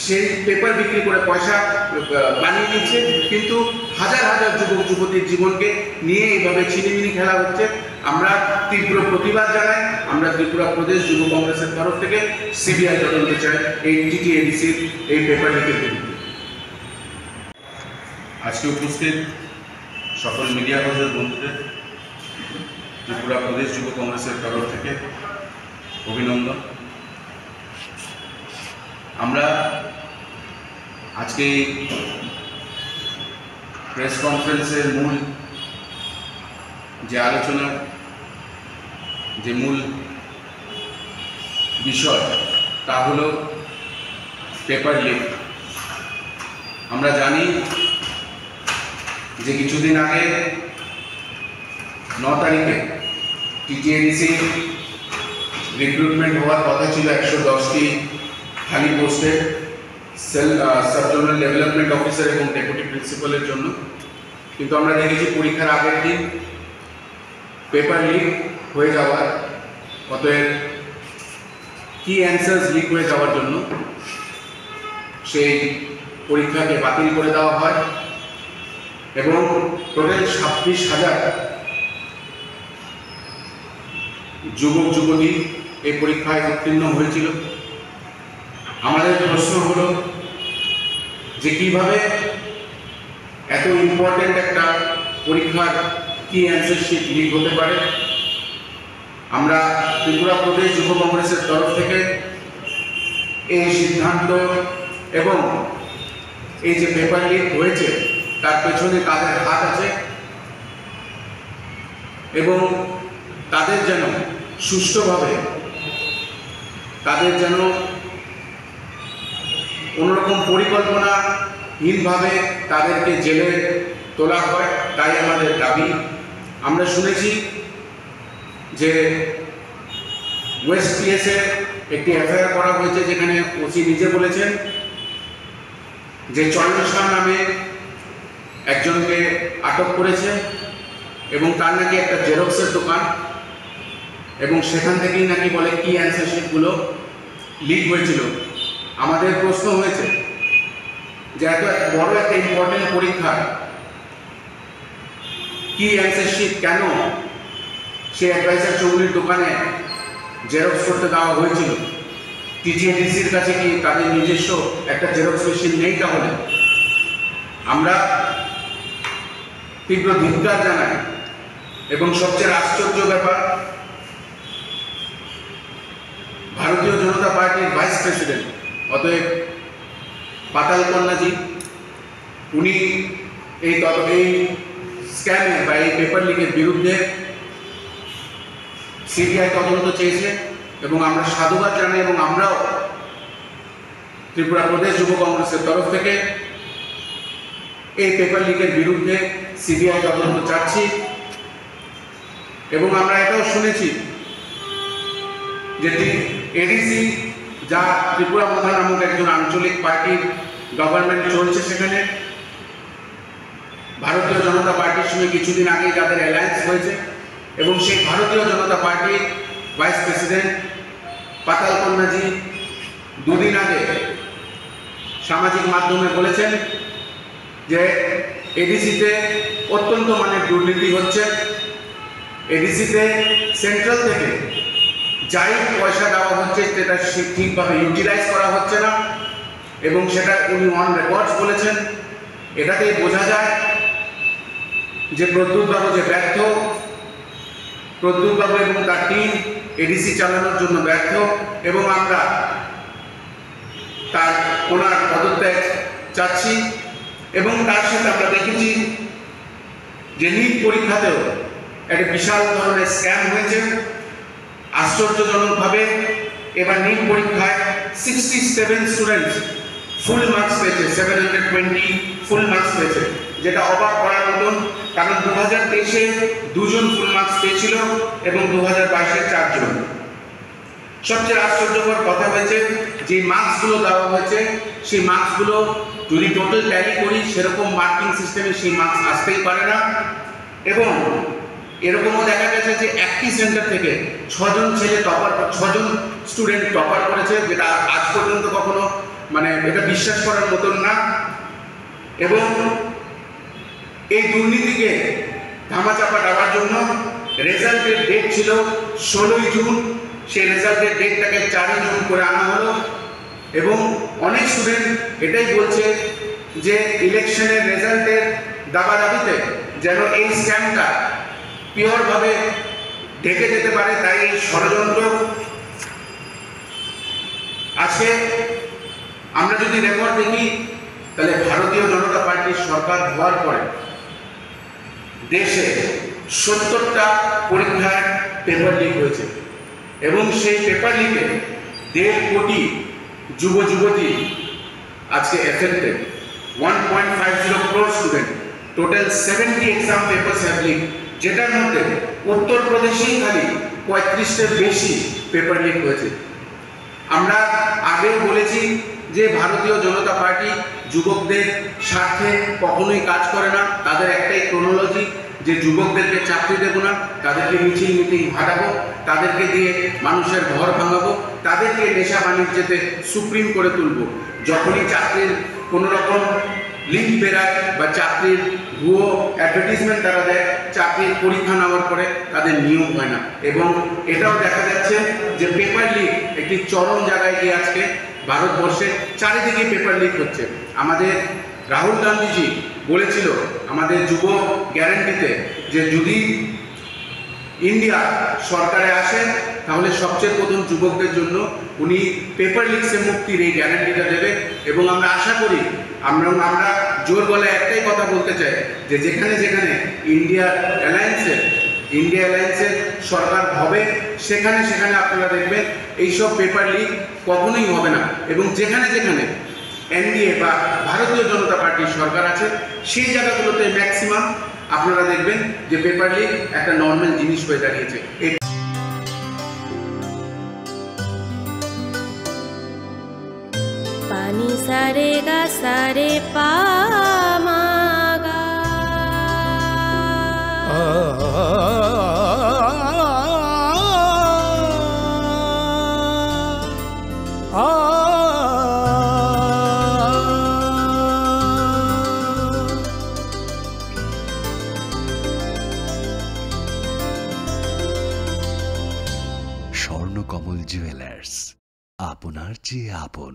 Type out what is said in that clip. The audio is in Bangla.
সেই পেপার বিক্রি করে পয়সা বানিয়ে নিচ্ছে, কিন্তু হাজার হাজার যুবক যুবতীর জীবনকে নিয়ে এইভাবে ছিনিমিনি খেলা হচ্ছে। আমরা তীব্র প্রতিবাদ জানাই। আমরা ত্রিপুরা প্রদেশ যুব কংগ্রেসের তরফ থেকে সিবিআই তদন্ত চাই এই টিটিএডিসির এই পেপার লিকের বিরুদ্ধে। আজকে উপস্থিত সকল মিডিয়া হাউসের বন্ধুদের ত্রিপুরা প্রদেশ যুব কংগ্রেসের তরফ থেকে অভিনন্দন। আমরা আজকে এই প্রেস কনফারেন্সের মূল যে আলোচনার যে মূল বিষয় তা হলো পেপার লিক। আমরা জানি যে কিছুদিন আগে 9 তারিখে টিটিএডিসি রিক্রুটমেন্ট হওয়ার কথা ছিল 110টি খালি পোস্টে সাব জোনাল ডেভেলপমেন্ট অফিসার এবং ডেপুটি প্রিন্সিপালের জন্য, কিন্তু আমরা দেখেছি পরীক্ষার আগের দিন পেপার লিক হয়ে যাওয়ার, অতএব কি অ্যান্সার্স লিক হয়ে যাওয়ার জন্য সেই পরীক্ষাকে বাতিল করে দেওয়া হয় এবং টোটাল 26,000 যুবক যুবতী এই পরীক্ষায় উত্তীর্ণ হয়েছিল। আমাদের প্রশ্ন হলো যে কিভাবে এত ইম্পর্টেন্ট একটা পরীক্ষার কি অ্যান্সার শিট লিক হতে পারে। আমরা ত্রিপুরা প্রদেশ যুব কংগ্রেসের তরফ থেকে এই সিদ্ধান্ত এবং এই যে পেপার লিক হয়েছে তার পেছনে কাদের হাত আছে এবং তাদের যেন সুষ্ঠুভাবে, তাদের যেন কোনোরকম পরিকল্পনাহীনভাবে তাদেরকে জেলে তোলা হয়, তাই আমাদের দাবি। আমরা শুনেছি যে ওয়েস্ট পিএসে একটি এফআইআর করা হয়েছে, যেখানে ওসি নিজে বলেছেন যে চয়ন শাহ নামে একজনকে আটক করেছে এবং তার নাকি একটা জেরক্সের দোকান, এবং সেখান থেকেই নাকি বলে কি অ্যান্সার শিটগুলো লিক হয়েছিল। আমাদের প্রশ্ন হয়েছে যে এত বড় একটা ইম্পর্টেন্ট পরীক্ষা কি অ্যান্সার শিট কেন সে অ্যাডভাইজার চৌধুরীর দোকানে জেরক্স করতে দেওয়া হয়েছিল? টিটিএডিসির কাছে কি তাদের নিজস্ব একটা জেরক্স মেশিন নেই? তাহলে আমরা তীব্র ধিক্কার জানাই। এবং সবচেয়ে আশ্চর্য ব্যাপার, ভারতীয় জনতা পার্টির ভাইস প্রেসিডেন্ট অতএব পাতাল কন্যাজি, উনি এই স্ক্যামে বা এই পেপার লিকের বিরুদ্ধে সিবিআই তদন্ত চেয়েছে এবং আমরা সাধুবাদ জানাই। এবং আমরাও ত্রিপুরা প্রদেশ যুব কংগ্রেসের তরফ থেকে এই পেপার লিকের বিরুদ্ধে সিবিআই তদন্ত চাচ্ছি। এবং আমরা এটাও শুনেছি যে এডিসি, যা ত্রিপুরা মধা নামক একজন আঞ্চলিক পার্টির গভর্নমেন্ট চলছে, সেখানে ভারতীয় জনতা পার্টির সঙ্গে কিছুদিন আগে যাদের অ্যালায়েন্স হয়েছে, এবং সেই ভারতীয় জনতা পার্টির ভাইস প্রেসিডেন্ট পাতাল কন্যাজি দুদিন আগে সামাজিক মাধ্যমে বলেছেন যে এডিসিতে অত্যন্ত মানের দুর্নীতি হচ্ছে, এডিসিতে সেন্ট্রাল থেকে যাই পয়সা দেওয়া হচ্ছে সেটা ঠিকভাবে ইউটিলাইজ করা হচ্ছে না, এবং সেটা উনি অন রেকর্ডস বলেছেন। এটাতেই বোঝা যায় যে প্রদ্যুৎবাবু যে ব্যর্থ, প্রদ্যুৎবাবু এবং তার টিম এডিসি চালানোর জন্য ব্যর্থ, এবং আমরা ওনার পদত্যাগ চাচ্ছি। এবং তার সাথে আমরা দেখেছি যে নিট পরীক্ষাতেও একটা বিশাল ধরনের স্ক্যাম হয়েছে। আশ্চর্যজনকভাবে এবার নিট পরীক্ষায় 67 স্টুডেন্টস ফুল মার্কস পেয়েছে, 720 ফুল মার্কস পেয়েছে, যেটা অবাক করার মতন। কারণ 2023-এ 2 জন ফুল মার্কস পেয়েছিল এবং 2022-এ 4 জন। সবচেয়ে আশ্চর্যকর কথা হয়েছে যে মার্কসগুলো দেওয়া হয়েছে, সেই মার্কসগুলো যদি টোটাল ট্যালি করি সেরকম মার্কিং সিস্টেমে সেই মার্কস আসতেই পারে না। এবং এরকমও দেখা গেছে যে একটি সেন্টার থেকে 6 জন স্টুডেন্ট টপার করেছে, যেটা আজ পর্যন্ত কখনো মানে এটা বিশ্বাস করার মতন না। এবং এই দুর্নীতিকে ধামাচাপা দেওয়ার জন্য রেজাল্টের ডেট ছিল 16ই জুন, সেই রেজাল্টের ডেটটাকে 4ই জুন করে আনা হলো। এবং অনেক স্টুডেন্ট এটাই বলছে যে ইলেকশনের রেজাল্টের দাবিতে যেন এই স্ক্যামটা পিওরভাবে ঢেকে যেতে পারে, তাই এই ষড়যন্ত্র। আজকে আমরা যদি রেকর্ড দেখি তাহলে ভারতীয় জনতা পার্টির সরকার হওয়ার পরে দেশে 70টা পরীক্ষার পেপার লিক হয়েছে এবং সেই পেপার লিকে 1.5 কোটি যুব যুবতী আজকে affected. 1.50 crore student, total 70 exam papers have leak, যেটার মধ্যে উত্তরপ্রদেশেই খালি 35টার বেশি পেপার লিক হয়েছে। আমরা আগেও বলেছি যে ভারতীয় জনতা পার্টি যুবকদের স্বার্থে কখনোই কাজ করে না। তাদের একটাই ক্রোনোলজি যে যুবকদেরকে চাকরি দেবো না, তাদেরকে মিছিল মিটিং হাঁটাবো, তাদেরকে দিয়ে মানুষের ঘর ভাঙাবো, তাদেরকে নেশা বাণিজ্যতে সুপ্রিম করে তুলবো। যখনই চাকরির কোনো রকম লিঙ্ক বেরায় বা চাকরির ভুয়ো অ্যাডভার্টিজমেন্ট তারা দেয়, চাকরির পরীক্ষা নেওয়ার পরে তাদের নিয়োগ হয় না। এবং এটাও দেখা যাচ্ছে যে পেপার লিক একটি চরম জায়গায় গিয়ে আজকে ভারতবর্ষে চারিদিকে পেপার লিক হচ্ছে। আমাদের রাহুল গান্ধীজি বলেছিল আমাদের যুব গ্যারান্টিতে যে যদি ইন্ডিয়া সরকারে আসে তাহলে সবচেয়ে প্রথম যুবকদের জন্য উনি পেপার লিকসে মুক্তির এই গ্যারান্টিটা দেবে। এবং আমরা আশা করি, আমরা জোর গলায় একটাই কথা বলতে চাই যে যেখানে যেখানে ইন্ডিয়া অ্যালায়েন্সের সরকার হবে সেখানে সেখানে আপনারা দেখবেন এইসব পেপার লিক কখনোই হবে না। এবং যেখানে যেখানে এনডিএ বা ভারতীয় জনতা পার্টির সরকার আছে সেই জায়গাগুলোতে ম্যাক্সিমাম আপনারা দেখবেন যে পেপার লিক একটা নর্মাল জিনিস হয়ে দাঁড়িয়েছে। पानी सारे गा सारे पा मा गा। স্বর্ণকমল জুয়েলার্স, আপনার চেয়ে আপন।